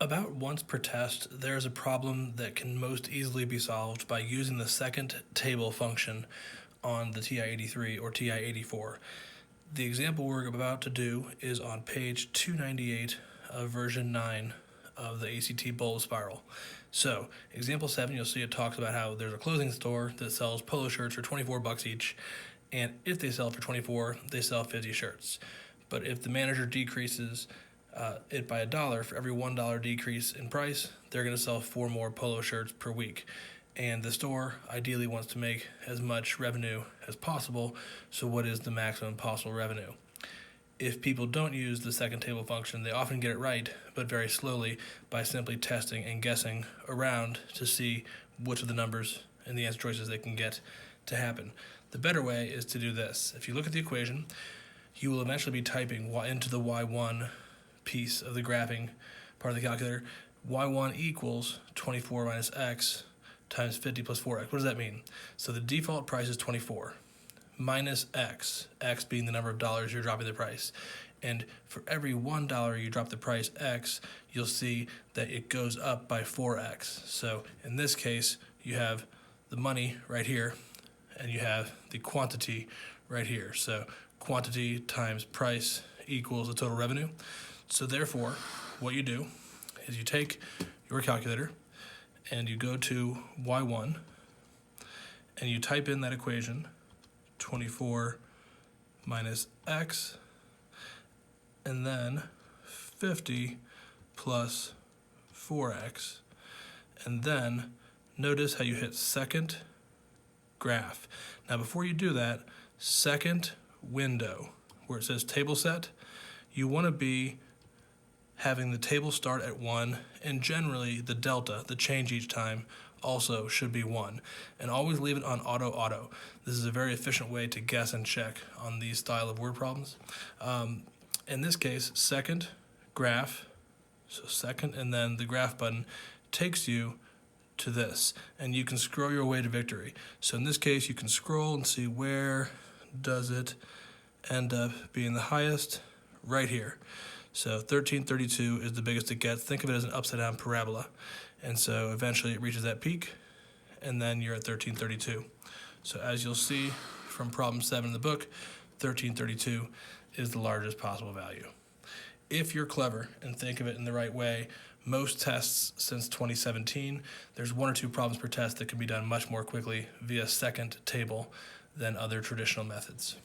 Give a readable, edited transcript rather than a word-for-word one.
About once per test, there is a problem that can most easily be solved by using the second table function on the TI-83 or TI-84. The example we're about to do is on page 298 of version 9 of the ACT bullet spiral. So, example 7, you'll see it talks about how there's a clothing store that sells polo shirts for 24 bucks each, and if they sell for 24, they sell 50 shirts. But if the manager decreases it by $1 for every $1 decrease in price, they're going to sell 4 more polo shirts per week. And the store ideally wants to make as much revenue as possible, so what is the maximum possible revenue? If people don't use the second table function, they often get it right, but very slowly by simply testing and guessing around to see which of the numbers and the answer choices they can get to happen. The better way is to do this. If you look at the equation, you will eventually be typing into the y1 piece of the graphing part of the calculator, y1 equals 24 minus x times 50 plus 4x. What does that mean? So the default price is 24 minus x, x being the number of dollars you're dropping the price. And for every $1 you drop the price x, you'll see that it goes up by 4x. So in this case, you have the money right here, and you have the quantity right here. So quantity times price equals the total revenue. So therefore, what you do is you take your calculator and you go to y1 and you type in that equation, 24 minus x, and then 50 plus 4x, and then notice how you hit second graph. Now before you do that, second window where it says table set, you want to be having the table start at 1, and generally the delta, the change each time, also should be 1. And always leave it on auto. This is a very efficient way to guess and check on these style of word problems. In this case, second graph, so second and then the graph button takes you to this, and you can scroll your way to victory. So in this case, you can scroll and see where does it end up being the highest, right here. So 1332 is the biggest it gets. Think of it as an upside down parabola. And so eventually it reaches that peak, and then you're at 1332. So as you'll see from problem 7 in the book, 1332 is the largest possible value. If you're clever and think of it in the right way, most tests since 2017, there's 1 or 2 problems per test that can be done much more quickly via second table than other traditional methods.